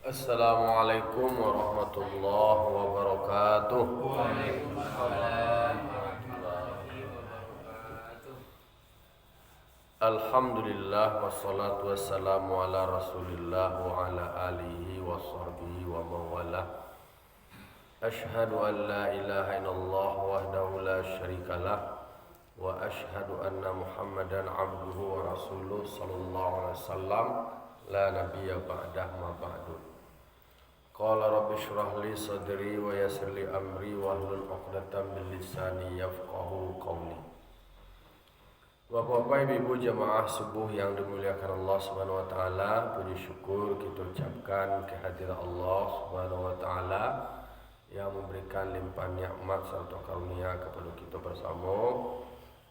Assalamualaikum warahmatullahi wabarakatuh. Waalaikumsalam warahmatullahi wabarakatuh. Alhamdulillah wassalatu wassalamu ala rasulillah wa ala alihi wa sahbihi wa mawala. Ashhadu an la ilaha illallah wahdahu la syarikalah wa ashhadu anna muhammadan abduhu wa rasuluh sallallahu alaihi wasallam la nabiyya ba'dah ma ba'du. Qala rabbi shrah li sadri wa yassir li amri wahlul 'uqdatam min lisani yafqahu qawli. Bapak-bapak, ibu-ibu jamaah subuh yang dimuliakan Allah Subhanahu wa taala, puji syukur kita ucapkan kehadiran Allah Subhanahu wa taala yang memberikan limpahan nikmat serta karunia kepada kita bersama.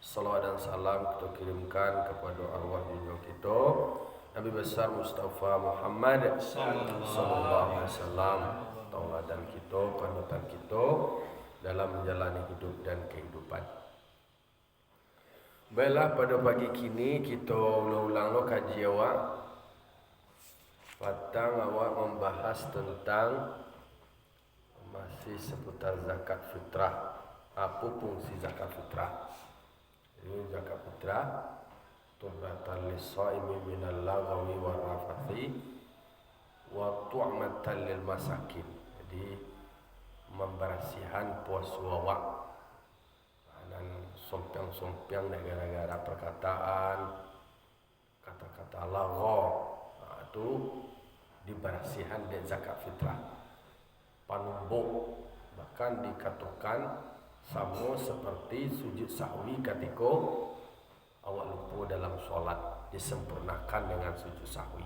Salawat dan salam kita kirimkan kepada arwah junjungan kita Nabi besar Mustafa Muhammad sallallahu alaihi wasallam, tauladan kita, panutan kita dalam menjalani hidup dan kehidupan. Baiklah, pada pagi kini kita ulang-ulang kaji awak. Patang awak membahas tentang masih seputar zakat fitrah. Apa fungsi zakat fitrah? Ini zakat fitrah tuhratan lis-shaimi minal lagwi war rafathi wa tu'matan lil masakin. Jadi membersihan puasa awak dan sompiang-sompiang gara-gara perkataan kata-kata lagho itu dibersihan dari zakat fitrah. Panumbuk bahkan dikatakan sama seperti sujud sahwi ketika awak lupa dalam solat, disempurnakan dengan sujud sahwi.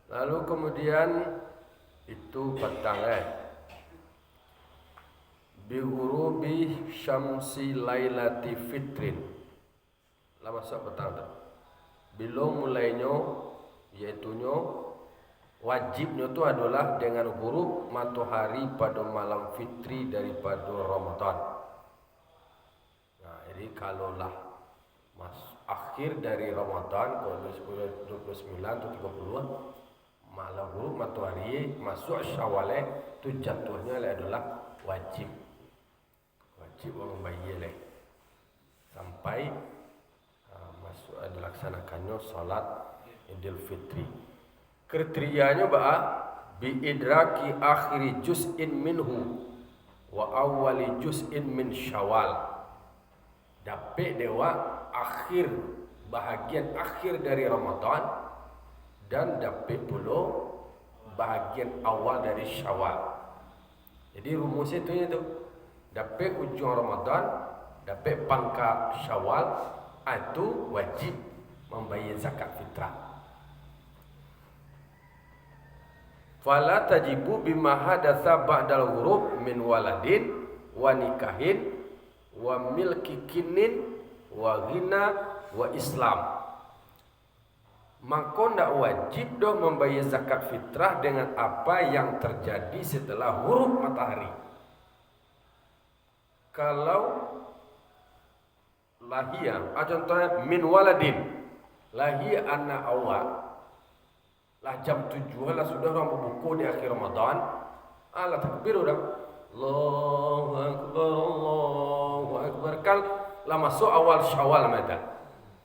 Lalu kemudian itu petang bighurubi syamsi lailati fitrin. Lah masuk petang tu. Bila mulainya iaitunya wajibnya tu adalah dengan ghurub matahari pada malam fitri daripada Ramadan. Nah, jadi kalaulah akhir dari Ramadan, kalau 29 atau 30 malam ghurub matahari masuk Syawal tu jatuhnya adalah wajib orang bayi sampai masuk dilaksanakannya salat Idul Fitri. Kriterianya bi idraki akhiri juz'in minhu wa awwali juz'in min Syawal. Dapat dewa akhir bahagian akhir dari Ramadan dan dapat pula bahagian awal dari Syawal. Jadi rumusnya itu dapat ujung Ramadan, dapat pangkal Syawal, itu wajib membayar zakat fitrah. Fala tajibu bima hadatsa ba'dal ghurub min waladin wa nikahin wa milki kinin wa ghina wa Islam. Maka tidak wajib dah membayar zakat fitrah dengan apa yang terjadi setelah ghurub matahari. Kalau lahir, contohnya min waladin, lahir anak awak, lah jam 7 lah sudah orang berbuku di akhir Ramadan, lah takbir udah, Allahu Akbar, kan lah masuk awal Syawal mata,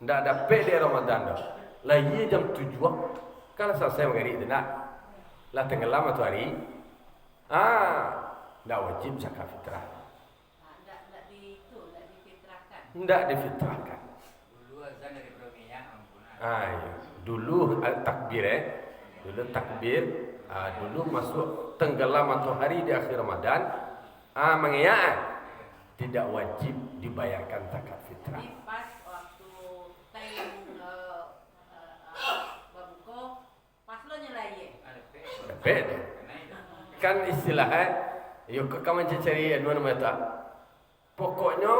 tidak ada di Ramadan dah, lahir jam 7 kan selesai mengarik itu nak, lah tenggelam matahari, tidak wajib zakat fitrah. Tidak difitrahkan. Dulu azan dari Provinsi ampunan. Iya. Dulu takbir dulu takbir, dulu masuk tenggelam matahari di akhir Ramadan, mengiyakan tidak wajib dibayarkan zakat fitrah. Jadi pas waktu time berbuka, pas lo nyelai. Dapat. Kan istilahnya, yuk kamu cari mana tak? Pokoknya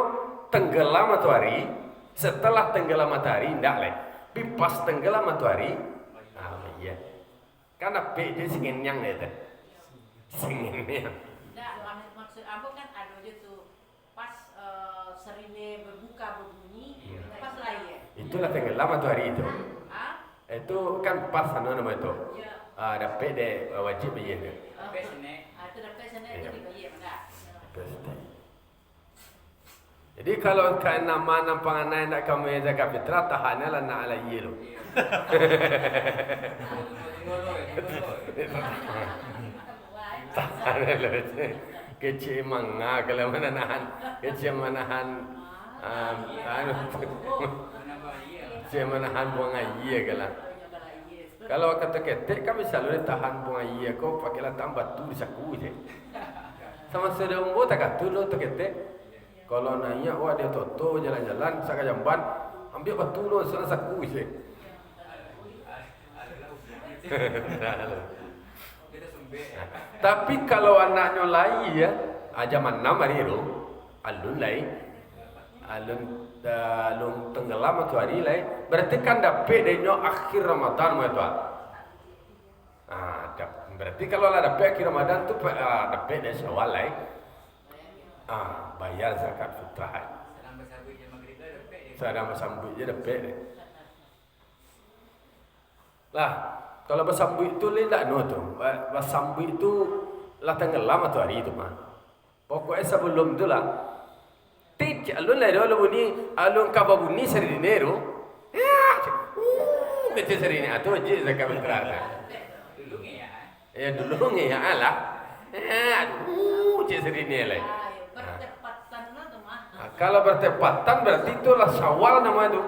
tenggelam matahari, setelah tenggelam matahari ndak leh. Tapi pas tenggelam matahari, iya. Karena dia singin yang itu. Singin yang. Ndak, maksud aku kan ada aja tuh pas serine berbuka berbunyi, pas lagi. Itulah tenggelam matahari itu. Itu kan pas nama itu. Ya. Dapat deh wajib bayar dia. Tapi sini Itu dapat sana itu dibayar enggak? Jadi kalau kan nama nampang anak nak kami zakat fitrah tahannya lah nak ala iya lo. Tahannya lo. Kecil mangga kalau mana nahan, kecil manahan anu, kecil manahan buang iya kalau. Kalau kata ketek kami selalu tahan buang iya kau pakailah tambah tu saku je. Sama sudah umur tak katu lo tu ketek. Kalau nanya wah dia toto jalan-jalan saka jamban ambil batu lo sana saku je. Tapi kalau anaknya lain ya, zaman 6 hari itu, alun lain, alun tenggelam atau hari lain, berarti kan dapat dia akhir Ramadan mau tuan. Berarti kalau ada dapat akhir Ramadan tu dapat dia Syawal lain, bayar zakat fitrah. Sedang bersambut je dapat dia. Lah. Kalau bersambut itu tidak tu. Bersambut itu lah tenggelam atau hari itu mah. Pokoknya sebelum tu lah. Tidak alun lah dulu bunyi alun kababuni seri dinero. Ya, betul seri ni atau je zakat fitrah. dulu ya. Ya dulu ni ya lah. Je seri ni lah. Bertepatan lah tu mah. Kalau bertepatan berarti itulah Syawal nama itu.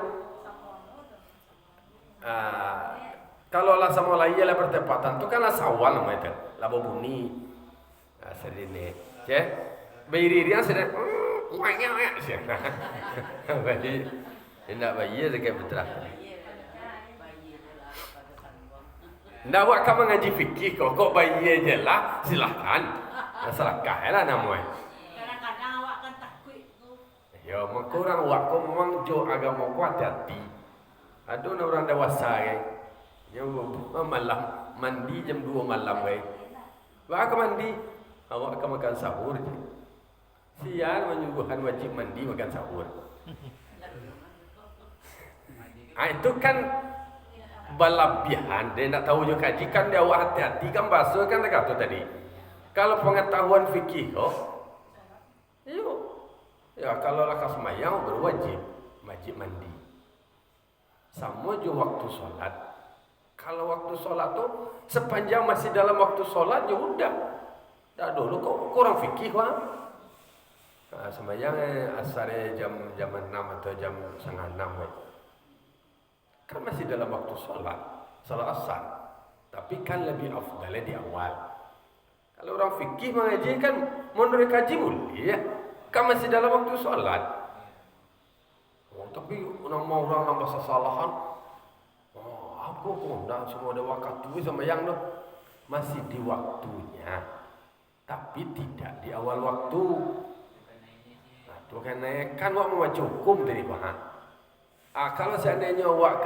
Kalau lah sama lain lah bertepatan tu kan lah Syawal nama itu. Lah babuni. Seri ni. Je. Bayirian sedang wanya sih. Bagi hendak bayar zakat fitrah. Ndak buat kamu ngaji fikih kok bayar je lah silakan. Masyarakat lah namanya. Kadang-kadang awak kan takut tu. Ya, kurang awak kau memang jo agama kau hati-hati. Ada orang dewasa kan. Yang malam mandi jam 2 malam kan. Awak mandi, awak akan makan sahur je. Sian menyuguhan wajib mandi makan sahur. Itu kan berlebihan. Dia nak tahu juga kaji kan dia awak hati-hati kan basuh kan dia kata tadi. Kalau pengetahuan fikih kau, ya kalau lakas semayang berwajib mandi. Sama juga waktu solat. Kalau waktu solat tu sepanjang masih dalam waktu solat ya udah. Dah dulu kau kurang fikih wah. Semayang asar jam 6 atau jam 5:30 kan masih dalam waktu solat asar. Tapi kan lebih afdalnya di awal. Kalau orang fikih mengaji kan menurut kaji boleh ya. Kan masih dalam waktu solat. Tapi orang nambah kesalahan. Aku dah semua ada waktu sama yang tu masih di waktunya. Tapi tidak di awal waktu. Tu kan awak membaca hukum tadi bahan. Kalau seandainya awak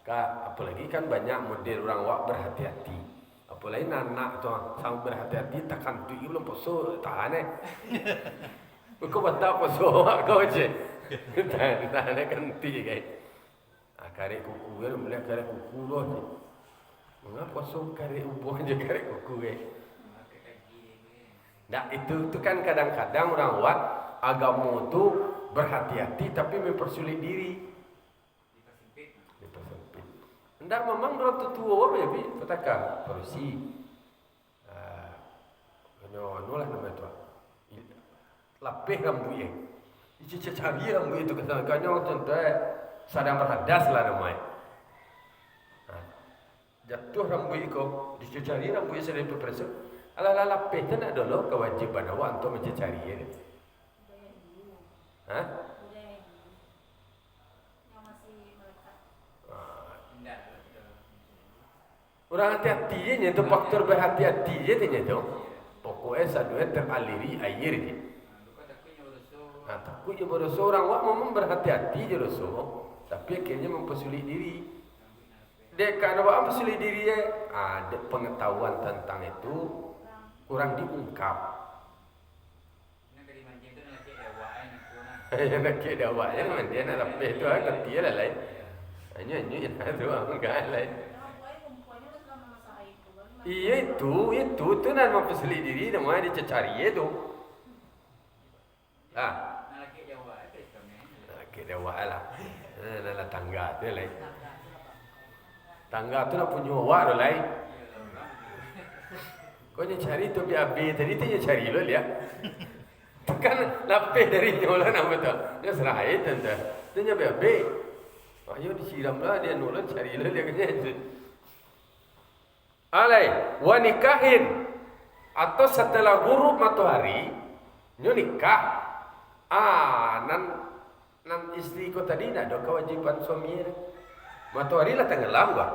apalagi kan banyak model orang awak berhati-hati. Apalagi anak tu sama berhati-hati takkan tu belum poso tahan Kau batal poso awak kau je. Tahan kanti kan. Karek kuku kan boleh karek kuku loh. Mengapa poso karek ubuh je karek kuku kan. Nah itu kan kadang-kadang orang awak agama tu berhati-hati tapi mempersulit diri. Dipersempit. Hendak memang orang tua apa ya bi? Petaka, polisi. Anu lah nama tu. Lapih rambut ye. Cari rambut itu kadang-kadang contoh sedang berhadas lah namanya. Jatuh rambut itu, dicari rambut itu sedang berproses. Ala-ala lapih tu nak dulu kewajiban awak untuk mencari ye. Hah? Orang hati-hati je tu faktor berhati-hati je tu. Pokoknya sadunya teraliri air je. Takutnya berdosa orang awak memang berhati-hati je dosa. Tapi akhirnya mempersulit diri. Dia kan awak mempersulit diri ada pengetahuan tentang itu kurang diungkap. Yang nak kira awak yang mana dia nak lapis tu kerti lah lain. Nyanyi tu enggak lain. Iya itu nan memperselit diri namanya dicari itu. Ah, Lagi Jawa itu istilahnya. kita lah. Nala tangga tu lain. Tangga tu nak punya awak tu lain. Kau cari tu biar B tadi tu cari lo lihat. Kan lapis dari nyola nama tu. Dia serah itu tu. Tu biar B. Ayo disiram lah dia nolak cari lah dia kena. Alai wa nikahin atau setelah ghurub matahari nyo nikah. Nan isteri ko tadi nak ada kewajiban suami dia. Matahari lah tenggelam gua.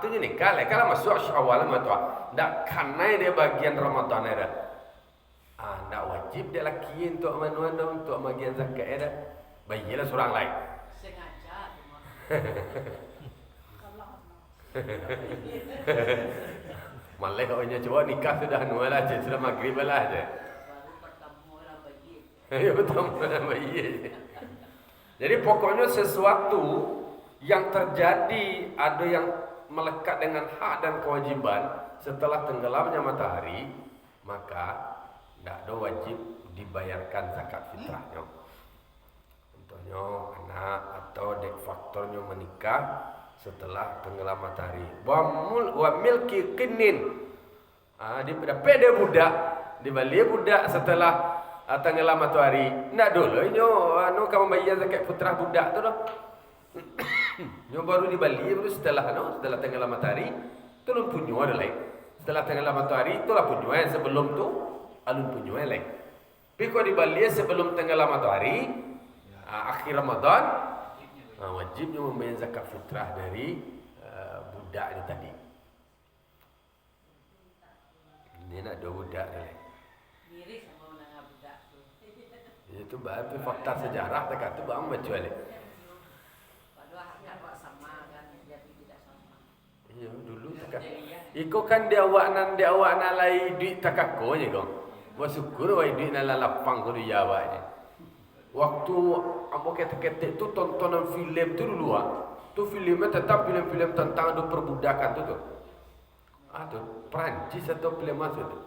Tu nyo nikah lah kalau masuk Syawal matahari. Dak kanai dia bagian Ramadan ada. Ndak wajib dia laki untuk manuan untuk bagian zakat ada. Bayilah seorang lain. Sengaja cuma. Malah orangnya coba nikah sudah nual aja, sudah maghrib lah aja. Baru pertemu lah bayi. Ya bertemu lah bayi. Jadi pokoknya sesuatu yang terjadi ada yang melekat dengan hak dan kewajiban setelah tenggelamnya matahari, maka tidak ada wajib dibayarkan zakat fitrahnya. Contohnya anak atau dek faktornya menikah setelah tenggelam matahari. Wa milki kinin. Dapat dia budak, dibalik budak setelah tenggelam matahari. Ndak dulu nyo kamu bayar zakat fitrah budak tu dah. Nyo baru dibalik baru setelah tenggelam matahari tu lun punya ada lain. Setelah tenggelam matahari itulah punya sebelum tu alun punya lain. Tapi kalau dibalik sebelum tenggelam matahari akhir Ramadan wajibnya membayar zakat fitrah dari budak itu tadi. Ini nak dua budak ni. Mirip sama dengan budak tu. Itu baru fakta sejarah tak kata bang macam ni. Padahal haknya buat sama kan, jadi tidak sama. Iya dulu tak. Iko kan dia awak nan lai duit takako je kau. Bersyukur wai duit nan lapang ko dia awaknya. Waktu ambo ketek-ketek tu tontonan filem tu dulu tu filmnya tetap film-film tentang ada perbudakan tu. Tu Perancis atau film masuk tu.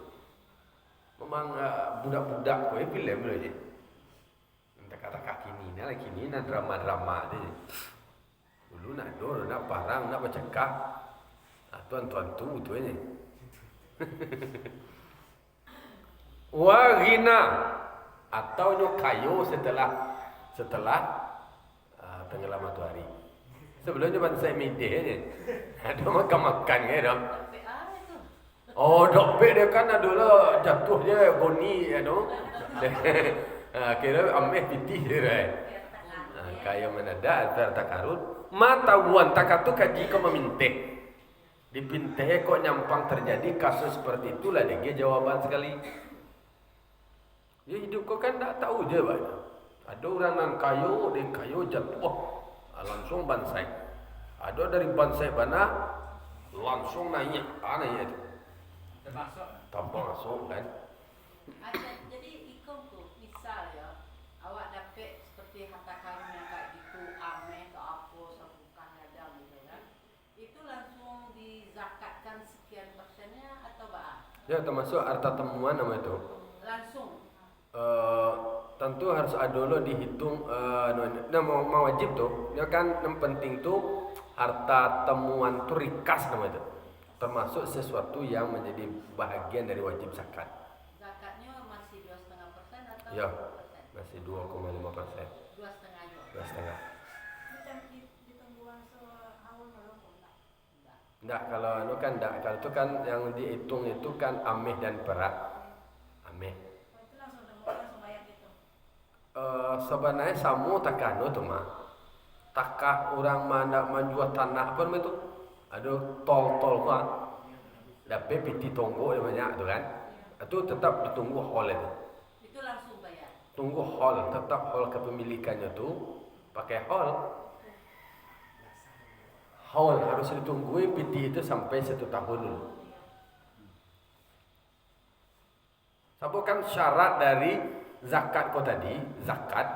Memang budak-budak ko filem dulu je. Entah kata kaki ni nak drama-drama tu je. Dulu nak dor, nak parang, nak bercakap. Tuan-tuan tu aja. Wa ghina atau nyo kayu setelah tenggelam matahari. Sebelumnya bansai mideh ni. Ada makan-makan ke dah. Tapi itu. Oh, dokpek dia kan adalah jatuh je goni kira ameh pitih dia. Kayu menada atar takarut. Matawan takatu kaji kau memintih. Dipintih kok nyampang terjadi kasus seperti itulah dia jawaban sekali. Ya hidup kau kan tak tahu je banyak. Ada orang nan kayu jatuh langsung bansai. Ada dari bansai bana langsung naik itu. Termasuk Tanpa masuk kan. Jadi ikut tu misal ya, awak dapat seperti harta karun yang kayak gitu, ameh atau apa, sebukan ada gitu kan. Itu langsung dizakatkan sekian persennya atau apa? Ya termasuk harta temuan nama itu. Langsung. Tentu harus ada dulu dihitung mau wajib tu. Dia kan yang penting tu harta temuan tu rikas nama itu. Termasuk sesuatu yang menjadi bahagian dari wajib zakat. Zakatnya masih 2,5% atau Ya, 2%? masih 2,5%. 2,5 juga. 2,5. Macam ditungguan seawal belum enggak? Enggak, kalau kan enggak. Kalau itu kan yang dihitung itu kan ameh dan perak. Ameh. Itu langsung bayar gitu. Sebenarnya samu takano tu mah. Takah orang mana menjual tanah apa namanya tu? Ada tol kan. Dapat piti tonggo dia banyak tu kan. Itu tetap ditunggu hall itu. Itu langsung bayar. Tunggu hall, tetap hall kepemilikannya tu pakai hall. Hall harus ditunggu piti itu sampai 1 tahun dulu. Sebabkan syarat dari zakat kau tadi, zakat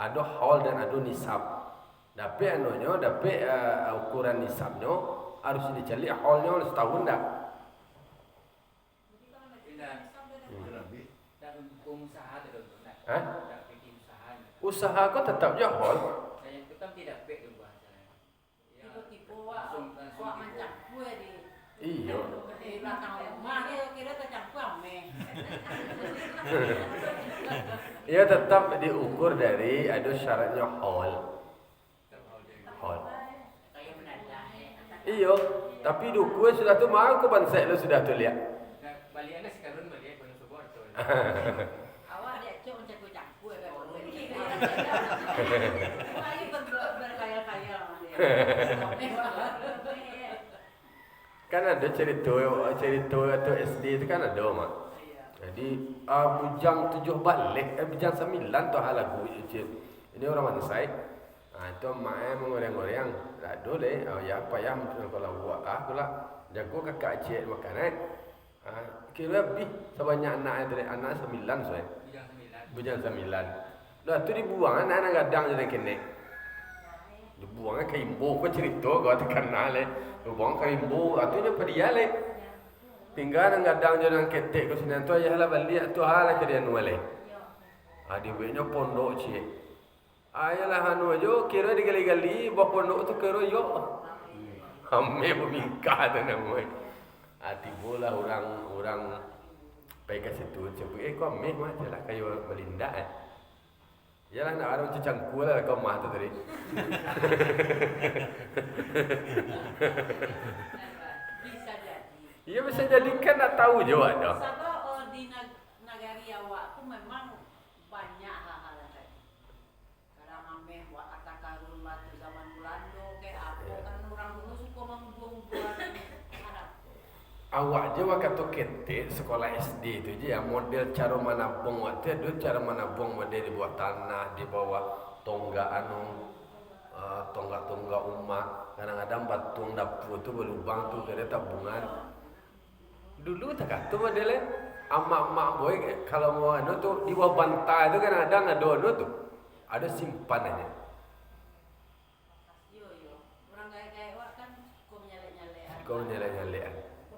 ada haul dan ada nisab. Tapi anunya, tapi ukuran nisabnya harus dicari haulnya setahun dah. Jadi kalau lagi Tidak. nisab dia Lebih. Dan pengusaha itu nak. Hah? Tak bikin usaha. Usaha kau tetap je haul. Saya itu kan tidak baik tu bahasanya. Ya. Tipu-tipu awak Langsung awak tipu. macam kue di Iya. di belakang rumah dia kira tercampur ame. Ia tetap diukur dari ada syaratnya haul. Haul. Kayak mendadak. Iya, tapi dukue sudah tu mau aku bansai lo sudah tu lihat. Nah, baliannya sekarang balik penuh support tu. Awak dia cok macam kue campur kan. Lagi berkayal-kayal sama dia. Kan ada cerita tu SD tu kan ada mak. Jadi bujang 7 balik, bujang 9 tu hal lagu itu. Ini orang Mansai. Tu mak mengoreng-oreng. Tak ada le. Ya apa ya mungkin kalau buat pula jago kakak cik makan kira lebih sebanyak anak dari anak 9 soalnya. Bujang 9. Bujang 9. Dah tu dibuang anak gadang je kene. Dibuang ke imbu ko cerita kau terkenal le. Dibuang ke imbu atu je pedia le. Tinggal nang gadang je nang ketek ko sinan tu ayah lah balik tu hal ke dia nuale. Di benyo pondok cik. Ayalah anu aja kira digali-gali bawa pondok tu kira yo. Ame pemingkah tu namanya. Tibalah orang pergi ke situ cakap kau ame macam lah kayu melinda Yalah nak ada macam cangkul lah kau mah tu tadi. Bisa jadi. Ya bisa jadi kan nak tahu je ada. Sebab di negari awak tu memang banyak hal-hal yang kayak kadang ameh buat kata karun batu zaman Belanda kayak apa kan orang dulu suka membuang-buang harap. Awak je waktu tu ketik sekolah SD tu je yang model cara menabung waktu tu cara menabung model di bawah tanah, di bawah tonggak tonggak rumah. Kadang-kadang batuang dapur tu berlubang tu kena tabungan. Dulu tak kata modelnya amak-amak boy kalau mau anu tu di bawah bantai tu kan ada anu tu. Ada simpanannya. Yo orang kayak awak kan suka menyalek-nyalek. Kau nyalek-nyalek.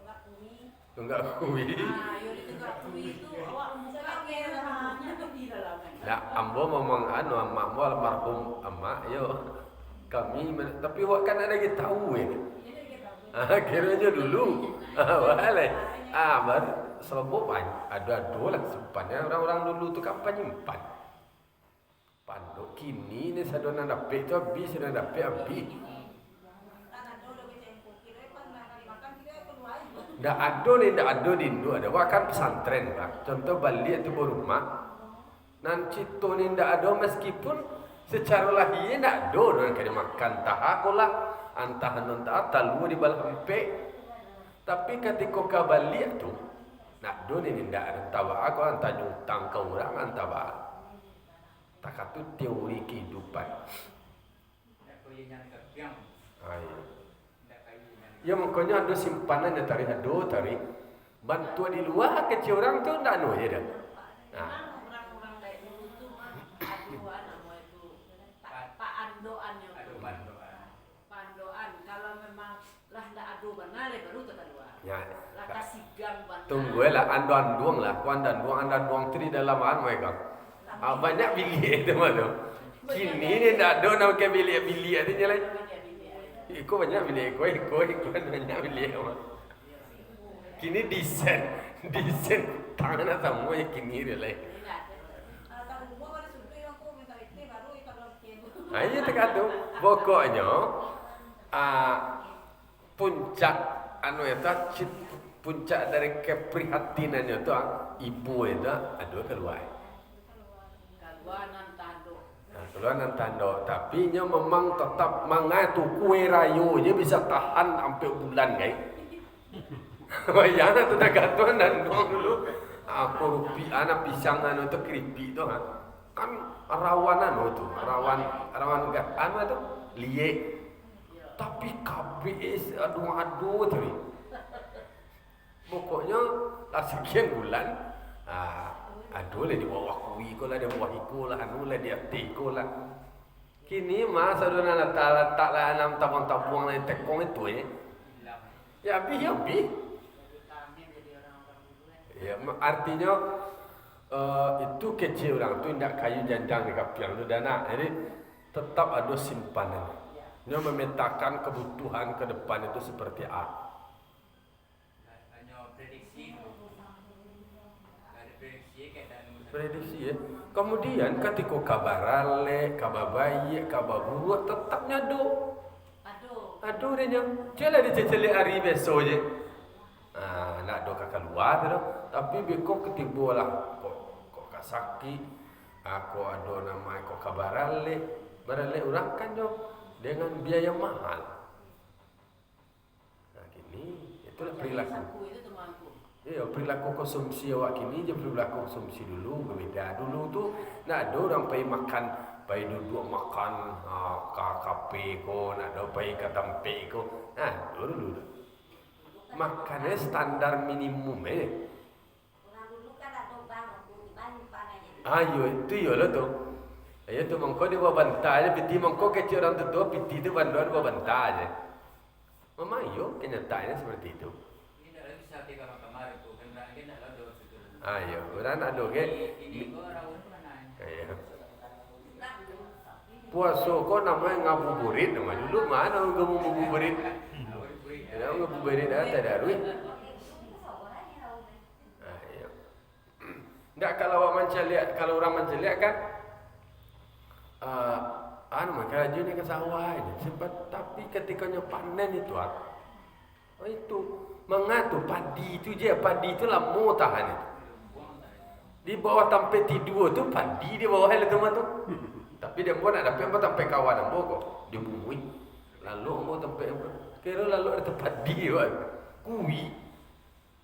Tunggu ini. Tunggak kui. Yo di tengah kui itu awak muka kayak namanya tu di dalam. Lah ambo memang anu amak mo almarhum amak yo. Kami tapi awak kan ada kita tahu Jadi kita kiranya dulu. Boleh. Baru sebab ada lah simpannya orang-orang dulu tu kapan nyimpan. Panduk kini ni sadonan dapet tu habis sadonan dapet habis. anak dulu kita yang kira pas nak makan kita keluar. Dah ada di Indo ada. Wak kan pesantren lah. Contoh balik tu rumah. Nanti tu ni ndak ada meskipun secara lahir ndak ada orang kena makan tahakolah antah nonta talu di bal hempek. Tapi ketika kau balik tu nak do ni ndak ada tahu aku antah nyutang ke orang antah ba. Tak kata teori kehidupan. Tak boleh nyari kepiang. Ai. Tak kayu nyari. Ya makanya ada simpanan dia tarik tarik. Bantu di luar kecil orang tu ndak anu je dah. Memang orang-orang kayak dulu tu mah aduan nama itu pak andoan yang Aduh bandoa. pandoan kalau memang lah ndak adu benar baru tak dua. Ya. Lah kasih gang benar. Tunggu lah anduang lah. Ku anduang tu di dalam mereka. Banyak bilik tu mah tu. Kini ni ndak ada nak ke bilik-bilik tu je lah. Ikut banyak bilik ikut banyak bilik mah. Kini desain tangan semua yang kini dia lah. Tahu gua ada sudah yang aku minta itu baru itu kalau kian. Ya tak tu. Pokoknya puncak anu itu puncak dari keprihatinannya tu ibu itu ada keluar. Kaluanan tando. Keluar nan tanda tapi nya memang tetap mangai tu kue rayu je bisa tahan sampai bulan guys. Bayangkan tu tak katuan dan doang dulu. Aku rupi anak pisang anu tu keripik tu kan rawan anu tu, rawan gat anu tu liek. Tapi KBS aduh tu. Pokoknya lah sekian bulan aduh lah di bawah kui ko lah di bawah iko lah anu lah di atik ko lah. Kini mah saudara tak lah enam tabung-tabung lain tekong itu Hilang. ya bi. Kami jadi orang-orang dulu kan. Ya, artinya itu kecil orang tu tidak kayu janjang di kapiang tu dana. Jadi tetap ada simpanan. Dia memetakan kebutuhan ke depan itu seperti apa. Hanya prediksi tu. Ada prediksi keadaan Prediksi ya. Kemudian ketika kabar ale, kabar baik, kabar buruk tetap nyado. Aduh dia jelah diceceli hari besok je. Nak do kakak luar tu. Tapi beko ketiba lah kok kasaki. Aku ada nama kok kabar ale. Barale orang kan jo dengan biaya mahal. Nah gini itulah perilaku. Saku itu temanku. Ya, perilaku konsumsi awak kini je perilaku konsumsi dulu berbeza. Dulu tu nak ada orang pergi makan, pergi duduk makan kafe ko, nak ada pergi ke tempat ko. Nah, dulu. Makannya standar minimum Orang dulu kan ada bang, banyak panahnya. Ayo itu yo lah tu. Ayo tu mangko di bawah bantai je, piti mangko kecil orang tu piti tu banduan bawah bantai je. Mama yo kenyataannya seperti itu. ini dah lagi sate kamar tu. Kan lagi nak lalu situ. Ayo, orang ada ke? Ini kau rawon mana? Ayo. Puasa kau namanya ngabuburit nama dulu mana orang ngabuburit? Ada ngabuburit ada darui. Ayo. Ndak kalau orang menceliak, kalau orang menceliak kan maka dia ke sawah ini. Sempat tapi ketikanya panen itu itu mengatu padi itu je, padi itu lama tahan itu. Di bawah tampai tidur tu padi di bawah itu mah tu. Tapi dia pun nak dapat apa tampai kawan ambo kok. Dia bumui. Lalu ambo tampai apa? Kira lalu ada padi kan. Kui.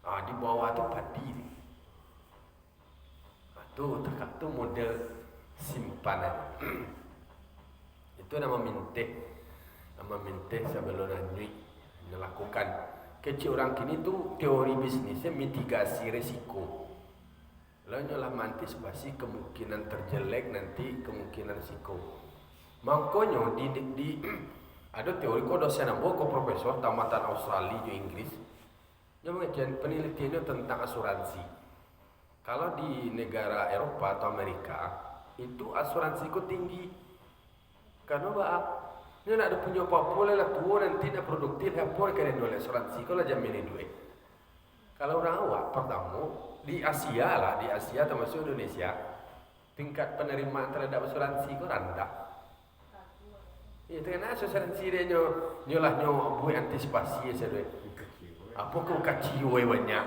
Di bawah tu padi. Tu takak tu model simpanan. Itu nama mintek. Nama mintek sebelum nanti melakukan. Kecil orang kini tu teori bisnisnya mitigasi resiko. Lalu lah mengantisipasi kemungkinan terjelek nanti kemungkinan risiko. Makanya di ada teori ko dosen ambo ko profesor tamatan Australia jo Inggris. Dia mengajar penelitiannya tentang asuransi. Kalau di negara Eropa atau Amerika itu asuransi ko tinggi. Karena dia nak ada punya apa-apa lah tua nanti nak produktif apa kena oleh asuransi ko lah jamin duit. Kalau orang awak pertama di Asia termasuk Indonesia tingkat penerimaan terhadap asuransi ko rendah. Itu kan asuransi dia nyolah buat antisipasi ya duit. Apa ko kaciu banyak.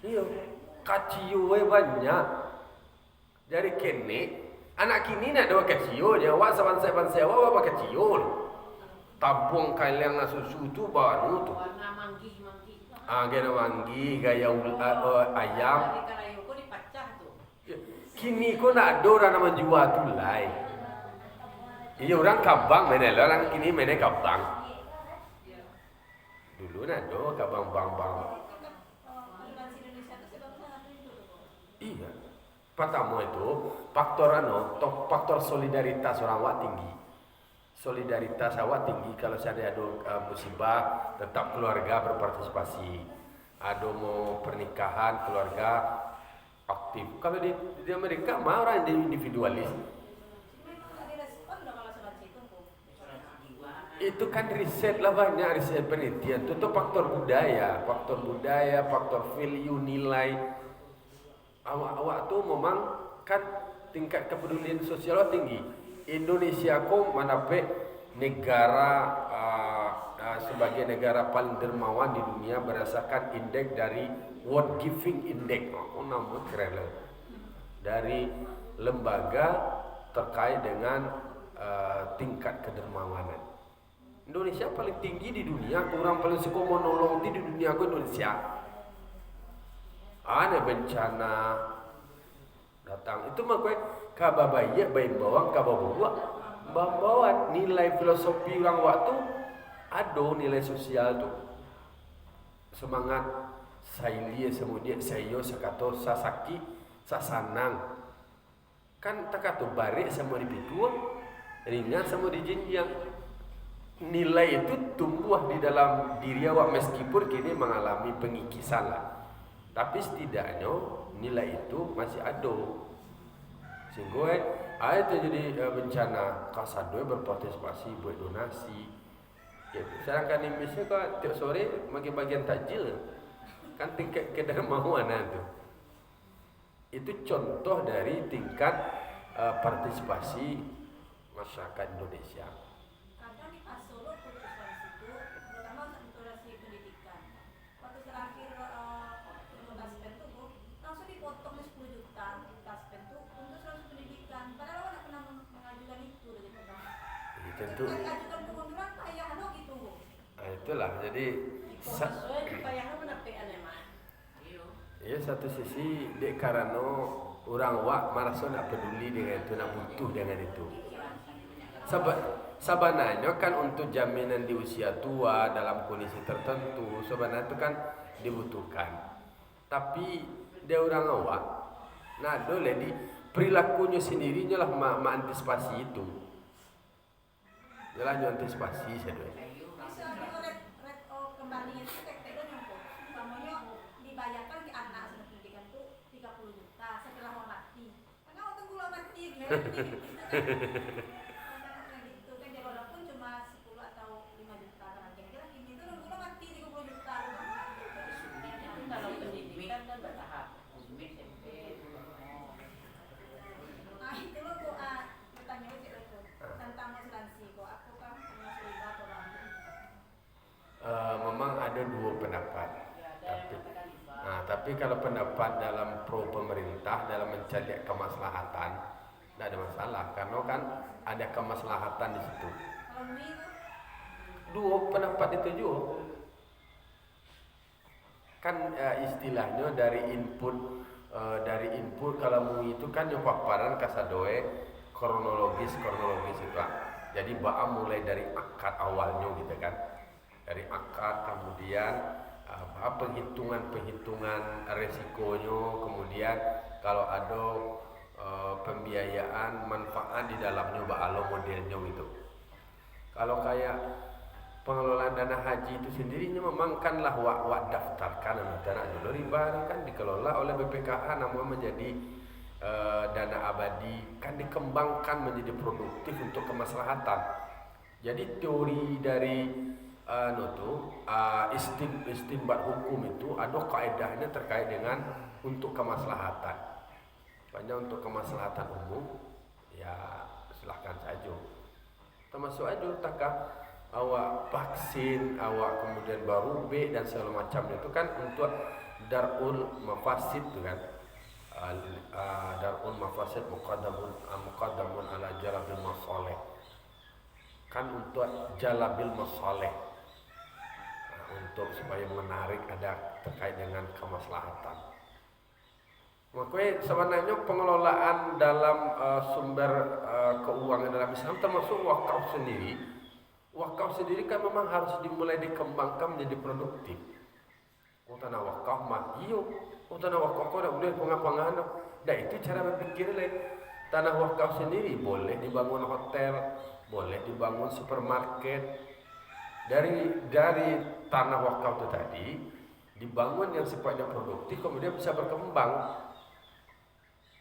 Iya, kaciu banyak. Dari kene anak kini nak dua kaciu je. Awak saban-saban awak apa kaciu. Tabung kalian susu tu baru tu. Warna manggi. Gaya wangi, gaya ayam. Kalau yuko dipacah tu. Kini ko nak ada orang nak menjual tu lain. Iya orang kabang mana lah orang kini mana kabang. Dulu nak ada kabang bang. Iya. Pertama itu faktor solidaritas orang awak tinggi. Solidaritas awak tinggi kalau saya ada musibah tetap keluarga berpartisipasi. Ada mau pernikahan keluarga aktif. Kalau di Amerika mah orang individualis. Itu kan riset lah banyak riset penelitian. Itu faktor budaya, faktor value nilai. Awak tu memang kan tingkat kepedulian sosial tinggi. Indonesia ko manape negara sebagai negara paling dermawan di dunia berdasarkan indeks dari World Giving Index. Nama keren lah. Dari lembaga terkait dengan tingkat kedermawanan. Indonesia paling tinggi di dunia, orang paling suka menolong di dunia ko Indonesia. Ada bencana datang itu mah kabar baik bawang kabar bawa nilai filosofi orang waktu ada nilai sosial tu semangat saya semudia saya sakato sasaki sasanang Kan tak tu barik sama dipikul, ringan sama dijinjang. Nilai itu tumbuh di dalam diri awak meskipun kini mengalami pengikisan lah. Tapi setidaknya nilai itu masih ada. Sehingga itu jadi bencana kasadoi berpartisipasi buat donasi. Ya, sedangkan di Indonesia kok tiap sore bagi bagian takjil. Kan tingkat kedermawanan itu. Itu contoh dari tingkat partisipasi masyarakat Indonesia. Kadang di Pas Solo putuskan situ, terutama untuk donasi pendidikan. Waktu terakhir taspen tuh Bu, langsung dipotong 10 juta taspen tuh untuk donasi pendidikan. Padahal orang pernah mengajukan itu gitu kan. Tentu. Ajukan kemunduran payah lo gitu Bu. Nah, itulah jadi Sesuai payahnya menapikan emang. ya satu sisi dek karena orang wak merasa nak peduli dengan itu, nak butuh dengan itu. Sebenarnya kan untuk jaminan di usia tua dalam kondisi tertentu sebenarnya itu kan dibutuhkan. Tapi dia orang awak, nah boleh di perilakunya sendirinya lah mengantisipasi itu. Jalan antisipasi saya dulu. Bisa kembali itu tekniknya nyumput. Umpamanya dibayarkan ke anak sudah pendidikan tuh 30 juta setelah mau mati. Karena waktu gula mati gitu kan jadi walaupun cuma 10 atau 5 juta kan kira-kira kini itu gula mati 30 juta. Kalau pendidikan kan bertahap. Nah itu lo kok bertanya aja itu tentang asuransi kok aku kan hanya terlibat orang. Memang ada dua pendapat. Tapi kalau pendapat dalam pro pemerintah dalam mencari kemaslahatan tidak ada masalah karena kan ada kemaslahatan di situ. Kalau ini Dua pendapat itu juga kan istilahnya dari input kalau mau itu kan yang paparan kasadoe kronologis itu kan. Jadi mulai dari akad awalnya gitu kan. Dari akad kemudian penghitungan resikonya, kemudian kalau ada pembiayaan manfaat di dalamnya ba'alo modelnya gitu. Kalau kayak pengelolaan dana haji itu sendirinya memang kanlah wak daftarkan dana dulu riba kan dikelola oleh BPKH namun menjadi dana abadi kan dikembangkan menjadi produktif untuk kemaslahatan. Jadi teori dari istinbat hukum itu ada kaedahnya terkait dengan untuk kemaslahatan. Banyak untuk kemaslahatan umum ya silahkan saja. Termasuk aja takah awak vaksin, awak kemudian baru B dan segala macam itu kan untuk darul mafasid tu kan. Darul mafasid muqaddamun ala jalabil masalih. Kan untuk jalabil masalih. Untuk supaya menarik ada terkait dengan kemaslahatan. Makanya sebenarnya pengelolaan dalam sumber keuangan dalam Islam termasuk wakaf sendiri. Wakaf sendiri kan memang harus dimulai dikembangkan menjadi produktif. Tanah wakaf mah iyo, tanah wakaf kau dah boleh pengapangan. Dah itu cara berpikir lain. Tanah wakaf sendiri boleh dibangun hotel, boleh dibangun supermarket. Dari tanah wakaf itu tadi dibangun yang sifatnya produktif kemudian bisa berkembang.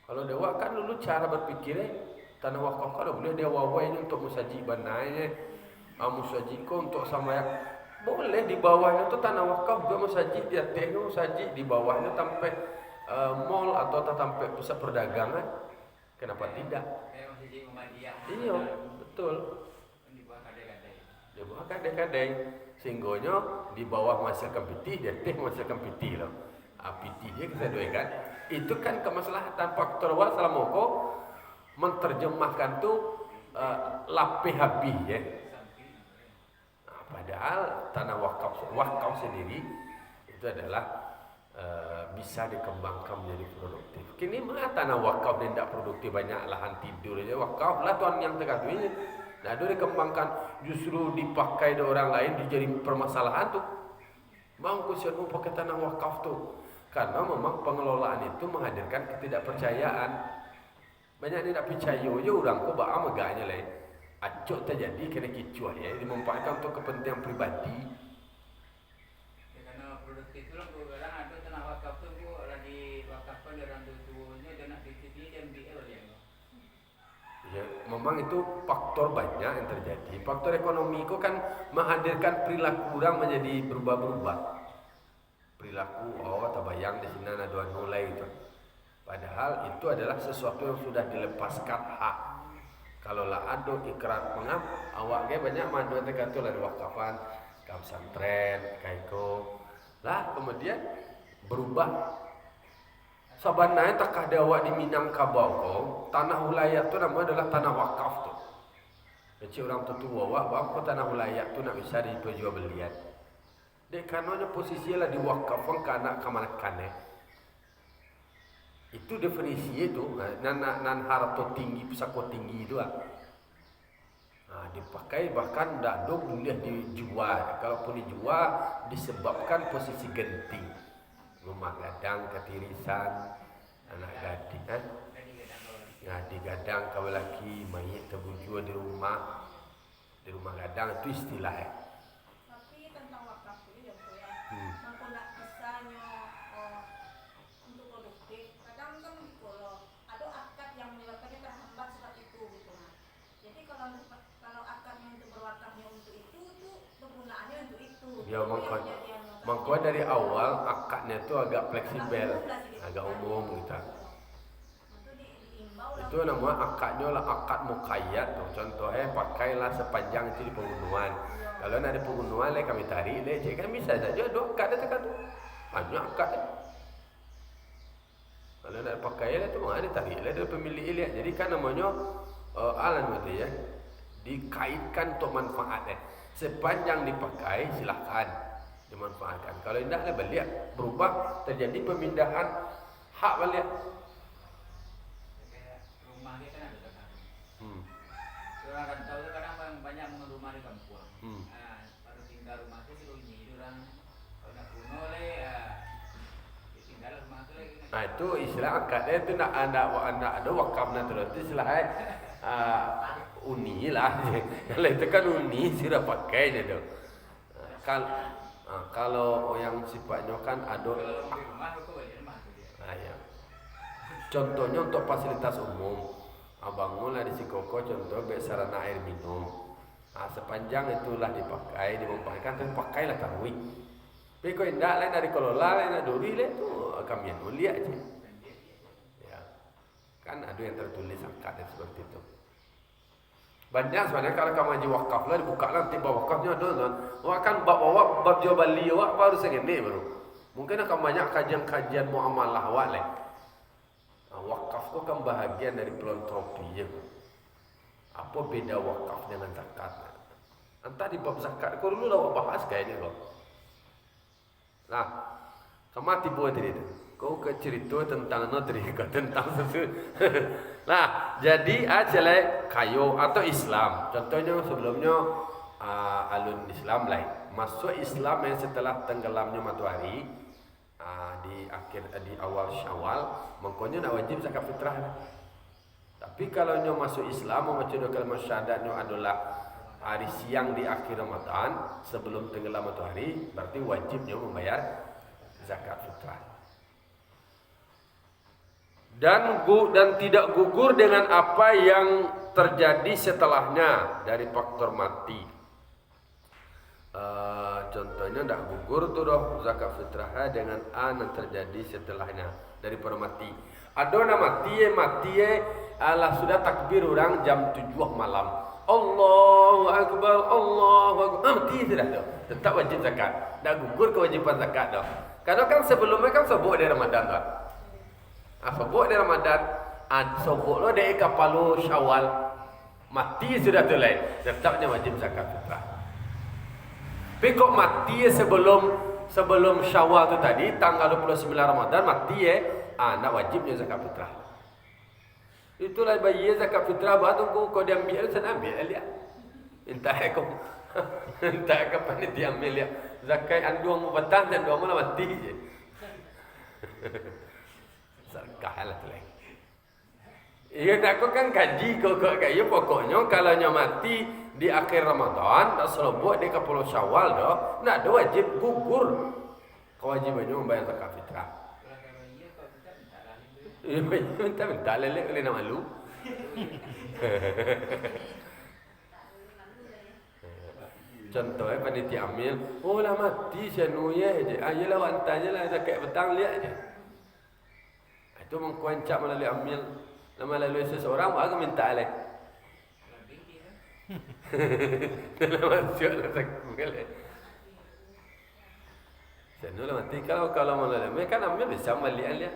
Kalau dewa kan dulu cara berpikirnya tanah wakaf kan boleh dia wawainya untuk musaji bananya, musaji ko untuk sama yang boleh di bawahnya tu tanah wakaf juga musaji di atasnya musaji di bawahnya sampai mall atau sampai pusat perdagangan. Kenapa tidak? Iya betul. Dia buat kadang-kadang sehinggonya di bawah menghasilkan pitih, di atas menghasilkan pitih loh. Pitih dia kita doakan kan. Itu kan kemaslahatan faktor wa salamoko menerjemahkan tu lapih habis ya. Padahal tanah wakaf sendiri itu adalah bisa dikembangkan menjadi produktif. Kini mah tanah wakaf dia tidak produktif, banyak lahan tidur aja wakaf lah tuan yang terkatunya. Nah, itu dikembangkan justru dipakai oleh orang lain dijadi permasalahan tuh. Mau kusianmu pakai tanah wakaf tuh. Karena memang pengelolaan itu menghadirkan ketidakpercayaan. Banyak ni nak percaya je orang ko ba amaganya lain. Acok terjadi kena kicuah ya. Dimanfaatkan untuk kepentingan pribadi. Ya, karena produktif itu lah kadang ada tanah wakaf tu lagi wakafkan orang tuanya dia nak dititip dia ambil dia. Ya, memang itu faktor banyak yang terjadi. Faktor ekonomi itu kan menghadirkan perilaku orang menjadi berubah-berubah. Perilaku, terbayang di sini ada dua nilai itu. Padahal itu adalah sesuatu yang sudah dilepaskan hak. Kalau lah ada ikrar pengam, awak ke banyak mandu tergantung dari wakafan, ke pesantren, kaiko. Lah kemudian berubah. Sabananya tak ada awak di Minangkabau, tanah wilayah tu nama adalah tanah wakaf tu. Kecil orang tua awak, apa tanah wilayah tu nak bisa diperjualbelian. Dek karenanya posisinya lah diwakafkan ke anak kemanakan. Itu definisi itu, nan harta tinggi, pesako tinggi itu lah. Dipakai bahkan tak ada boleh dijual. Kalaupun dijual disebabkan posisi genting. Rumah gadang, ketirisan, anak gading, digadang kau lagi, mayat terbujur di rumah gadang itu istilah. Tapi tentang wakaf itu ya, mampu nak misalnya untuk produktif, kadang kan kalau ada akad yang menyebabkannya terhambat sebab itu gitu. Jadi kalau akadnya untuk berwakafnya untuk itu kegunaannya untuk itu. Ya makanya dari awal akadnya itu agak fleksibel, agak umum gitu. Itu namanya akadnya lah akad muqayyad. Contohnya pakailah sepanjang itu di pembunuhan. Kalau nak ada pembunuhan kami tarik kan bisa saja dua akad itu kan. Banyak akad. Kalau nak pakai itu mana ditarik dari pemilik lihat. Jadi kan namanya alan gitu ya. Dikaitkan untuk manfaat sepanjang dipakai silakan dimanfaatkan. Kalau tidak balik berubah terjadi pemindahan hak balik. Rumah dia kan ada zakat. Orang rantau itu kadang banyak rumah di kampung. Baru tinggal rumah itu sunyi. Orang kalau nak kuno tinggal rumah itu lagi. Nah itu istilah akadnya itu nak ada wakafnya terus itu istilahnya uni lah. Kalau itu kan uni sudah pakainya tu. Kalau yang sifatnya kan ada ya. Contohnya untuk fasilitas umum, bangunlah di Sikoko contoh sarana air minum. Sepanjang itulah dipakai, dimanfaatkan dan pakailah tarwih. Tapi kalau tidak lain dari kelola lain ada duri tu kami yang lihat je. Ya. Kan ada yang tertulis akadnya seperti itu. Banyak sebenarnya kalau kamu haji wakaf lah dibuka nanti bab wakafnya ada. Wah kan bab jual beli awak baru segini baru. Mungkin akan banyak kajian-kajian muamalah awak lah. Wakaf itu kan bahagian dari filantropi je. Apa beda wakaf dengan zakat? Entah di bab zakat kau dulu dah bahas kayaknya kau. Nah, sama tiba tadi tu. Kau ke cerita tentang negeri kau tentang sesuatu. Nah, jadi ajalai kayu atau Islam. Contohnya sebelumnya alun Islam lain. Masuk Islam yang setelah tenggelamnya matahari di awal Syawal, mengkonya nak wajib zakat fitrah. Tapi kalau nyo masuk Islam membaca dua kalimat syahadatnya adalah hari siang di akhir Ramadan sebelum tenggelam matahari, berarti wajibnya membayar zakat fitrah. Dan tidak gugur dengan apa yang terjadi setelahnya dari faktor mati. Contohnya tidak gugur tu doh zakat fitrah dengan yang terjadi setelahnya dari mati. Ada nama mati Allah sudah takbir orang jam 7 malam. Allahu akbar, Allahu akbar. Mati sudah tu. Tetap wajib zakat. Tak gugur kewajiban zakat doh. Karena kan sebelumnya kan sebut dari Ramadan tu. Sebut dari Ramadan, sebut lo dari kapal Syawal. Mati sudah tu lain. Tetapnya wajib zakat fitrah. Tapi kok mati sebelum Syawal tu tadi tanggal 29 Ramadan mati nak wajibnya zakat fitrah. Itulah bayi zakat fitrah tunggu kau diambil sana ambil lihat. Entah kapan dia ambil lihat. Zakat anduang batang dan dua mula mati je. Sarkah lah tu lain. Ya nak kau kan kaji kau kayak pokoknya kalau nyo mati di akhir Ramadan nak selobok di 10 Syawal dah, nak ada wajib gugur. Kewajibannya membayar zakat fitrah. Kalau iya kau kita minta lah itu. Ya minta lelek boleh nak malu. Contohnya panitia amil, oh lah mati sianu ya je. Ayolah wantanya lah zakat petang lihat je. Itu mengkuancap melalui amil. Melalui seseorang, aku minta lah. Lebih dia. Dalam masuk lah sakit lah. Sianu lah mati. Kalau melalui amil, kan amil bisa melihat lihat.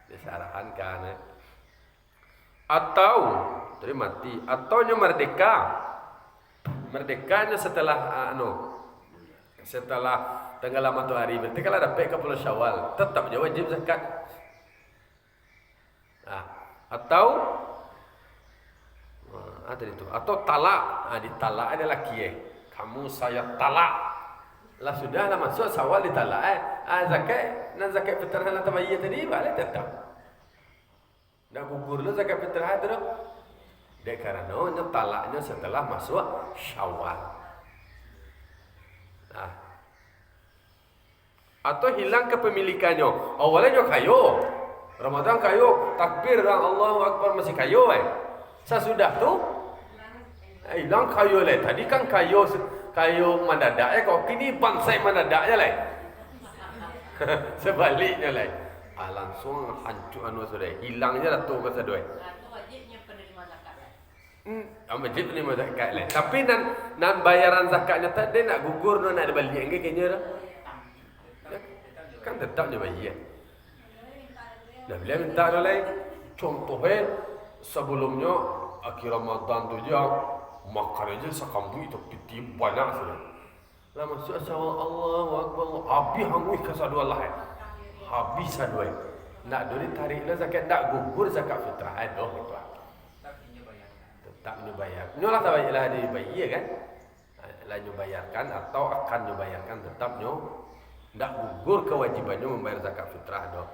Bisa arahan kan. Atau, tadi mati. Atau nyo merdeka. Merdekanya setelah setelah tenggelam matahari. Berarti kalau dapat ke 10 Syawal, tetap je wajib zakat. Atau talak. Ditalak ada laki kamu saya talak. Lah sudah lah masuk Syawal ditalak zakat dan zakat fitrah lan tabayyah tadi boleh tetap. Dah gugur lu zakat fitrah tu. Dek karena talaknya setelah masuk Syawal. Atau hilang kepemilikannya. Awalnya kayo. Ramadan kayo, takbir dan Allahu Akbar masih kayo Sesudah tu hilang kayo lah. Tadi kan kayo mendadak kok kini bansai mendadaknya lah. Sebaliknya lah. Langsung hancur sudah. Hilangnya dah tu ke sedoi. Itu wajibnya penerima zakat. Wajib penerima zakat lah. Tapi nan bayaran zakatnya tadi nak gugur nak ada balik ke kayaknya dah. Kan tetapnya bayar. Dah bila minta dah lain. Contohnya sebelumnya akhir Ramadan tu je makan aja sekambu itu piti banyak sudah. Lah masuk Syawal Allahu Akbar. Habis hangui kesadua lah. Habis sadua. Nak duri tarik lah zakat nak gugur zakat fitrah itu. Tetap nyo bayar. Nyo lah tak bayar dibayar kan? Lah nyo bayarkan atau akan nyo bayarkan tetap nyo ndak gugur kewajibannya membayar zakat fitrah dah.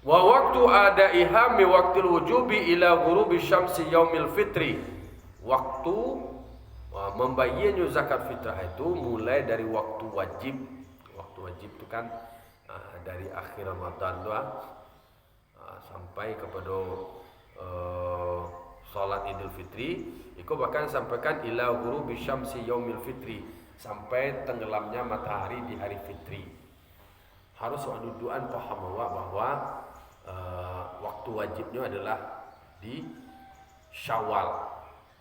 Wa waktu adaiha mi waqtil wujubi ila ghurubi syamsi yaumil fitri. Waktu membayarnya zakat fitrah itu mulai dari waktu wajib. Waktu wajib itu kan dari akhir Ramadan tu sampai kepada salat Idul Fitri. Iko bahkan sampaikan ila ghurubi syamsi yaumil fitri, sampai tenggelamnya matahari di hari fitri. Harus duduan paham bahwa waktu wajibnya adalah di Syawal.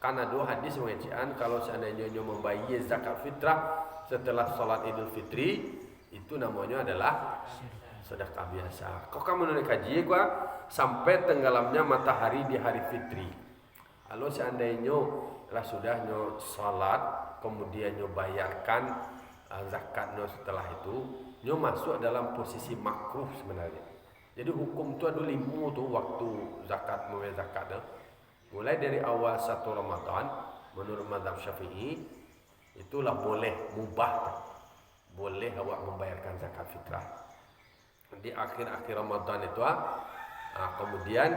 Karena dua hadis mengajian kalau seandainya membayar zakat fitrah setelah salat Idul Fitri, itu namanya adalah sedekah biasa. Kau kamu nak kaji gua sampai tenggelamnya matahari di hari fitri. Kalau seandainya lah sudah nyo salat kemudian nyo bayarkan zakatnya setelah itu, nyo masuk dalam posisi makruh sebenarnya. Jadi hukum tu ada 5 tu waktu zakat membayar zakat dah. Mulai dari awal 1 Ramadan menurut mazhab Syafi'i itulah boleh mubah. Boleh awak membayarkan zakat fitrah. Di akhir-akhir Ramadan itu kemudian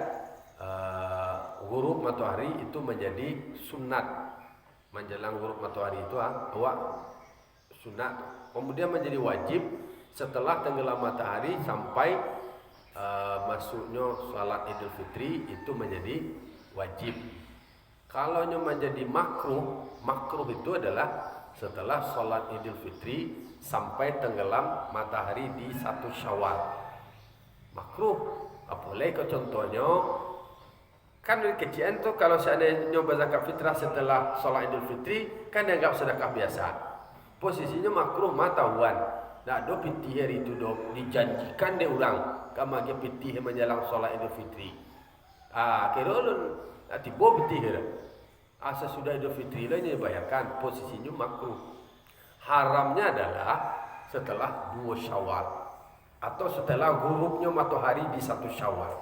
ghurub matahari itu menjadi sunat. Menjelang ghurub matahari itu awak sunat. Kemudian menjadi wajib setelah tenggelam matahari sampai masuknya salat Idul Fitri itu menjadi wajib. Kalau menjadi makruh itu adalah setelah salat Idul Fitri sampai tenggelam matahari di 1 Syawal. Makruh. Apalagi ke contohnya kan dari kecilan tu kalau seandainya berzakat fitrah setelah salat Idul Fitri kan dianggap sedekah biasa. Posisinya makruh matahuan. Nak do piti hari itu do dijanjikan dia orang kama ke piti menjelang salat Idul Fitri. Kira ulun tiba piti kira. Sesudah Idul Fitri lah ini bayarkan, posisinya makruh. Haramnya adalah setelah 2 Syawal atau setelah ghurubnya matahari di 1 Syawal.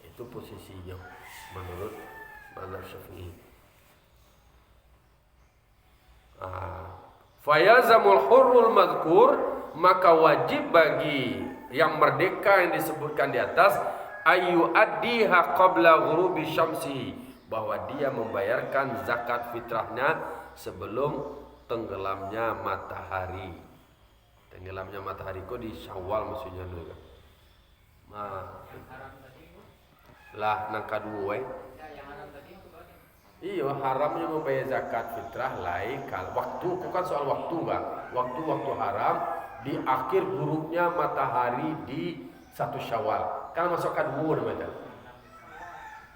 Itu posisinya menurut mazhab Syafi'i. Fayazamul hurrul madhkur maka wajib bagi yang merdeka yang disebutkan di atas ayu addiha qabla ghurubi syamsi, bahwa dia membayarkan zakat fitrahnya sebelum tenggelamnya matahari. Tenggelamnya matahari kok di Syawal maksudnya dulu. Nah, Yang haram tadi itu, lah nang kadua yang haram tadi itu bagaimana? iya haramnya membayar zakat fitrah lain kal waktu bukan soal waktu kan, waktu haram di akhir buruknya matahari di 1 Syawal kan masuk kadua namanya.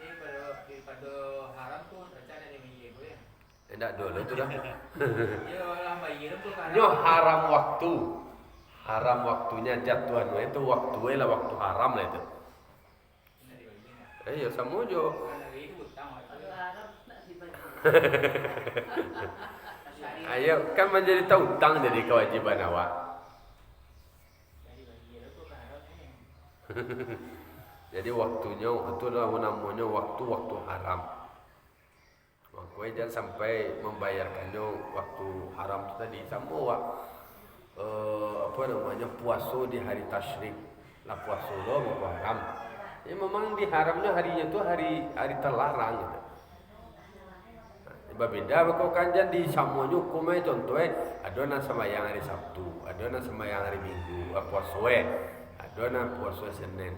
Jadi pada haram tuh rencana dia menjadi gue ya. Enggak dulu itu dah. Ya lah bayar tuh kan. Nyo haram waktu. Haram waktunya jatuhan itu waktu lah waktu haram lah itu. Iya sama jo. Karena itu utang Kalau Arab tak dibagi. Ayo kan menjadi utang jadi kewajiban awak. Jadi bayar tuh kan haramnya. Jadi waktunya itu lah namanya waktu haram. Makanya jangan sampai membayarkannya waktu haram itu tadi sama wak. Apa namanya puasa di hari tasyrik. Lah puasa lo mau haram. Ya memang diharamnya harinya itu hari terlarang gitu. Berbeda kau kanjan di samuanya hukumnya contohnya adona sembahyang hari Sabtu, adona sembahyang hari Minggu, puasa, adona puasa Senin.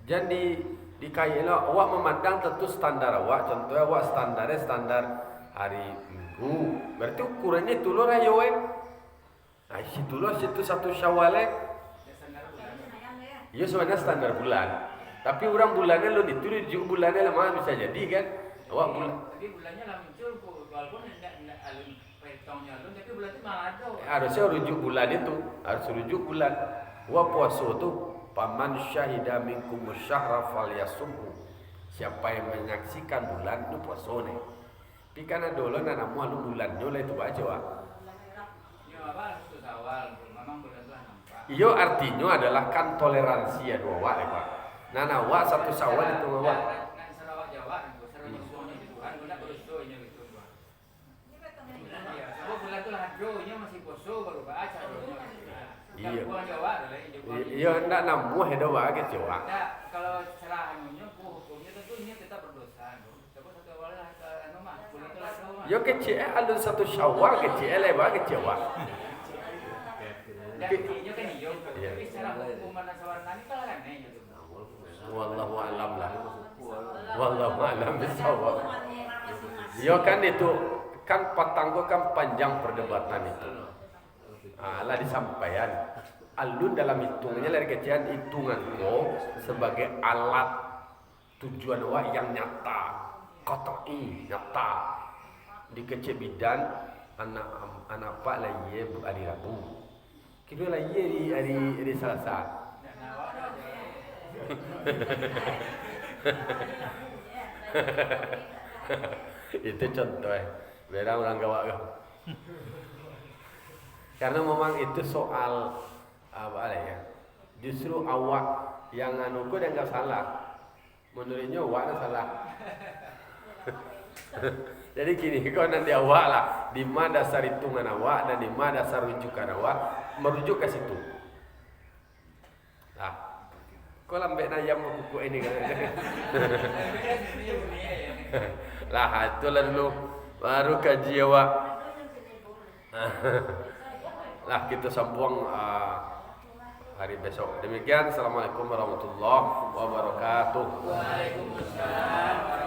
Jadi di kayaknya awak memandang tentu standar awak, contohnya awak standar hari Minggu, berarti ukurannya itu loh rayo Nah situ loh situ 1 Syawal Ya standar bulan. iya sebenarnya standar bulan. Tapi orang bulannya lo itu bulannya lama bisa jadi kan. Awak bulan Tapi bulannya lah muncul walaupun enggak alun petongnya alun tapi bulan itu malah ada. harusnya rujuk bulan itu, harus rujuk bulan. Wa puasa tu paman syahida minkum syahra falyasumhu. Siapa yang menyaksikan bulan itu puasa nih. Tapi karena dulu nanamu alu bulannya lah itu baca wak. Ya apa itu Syawal, memang bulan itu nampak. Iyo artinya adalah kan toleransi ya dua wak Pak. Nana wak 1 Syawal itu wak. Kan Sarawak Jawa kan, Sarawak Jawa itu kan bulan berusuhnya gitu. Iya, sebab bulan itu lah hadronya masih poso baru baca hadronya. Iya. Bulan Jawa adalah yang Jawa. Iyo ndak namu heda wak gitu wak. Nah, kalau cerahannya hukumnya tentu ini tetap berdosa. Sebab satu awalnya anu mah, bulan itu lah mah. Yo kecil alun 1 Syawal kecil lebar kecil wak. Dan intinya kan iyo, tapi secara hukuman dan sawarnani kalah kan gitu. Wallahu alam lah. Wallahu alam bisawab. Yo kan itu kan patanggo kan panjang perdebatan itu. Lah disampaikan. Alun dalam hitungannya dari kecian hitungan ko sebagai alat tujuan wa yang nyata, qat'i nyata. Di kecil bidan anak pak lah ye hari Rabu. Kira lah ye di hari Selasa. Dan awak aja. Itu contoh beda orang gawak kau. Karena memang itu soal apa ya? Justru awak yang anu kau dianggap salah. Menurutnya awak salah. Jadi gini, kau nanti awak lah di mana dasar hitungan awak dan di mana dasar rujukan awak merujuk ke situ. Nah, kau lambek ayam kuku ini kan? Lah itu lah dulu baru kaji awak. Lah kita sambung hari besok. Demikian, assalamualaikum warahmatullahi wabarakatuh. Waalaikumsalam.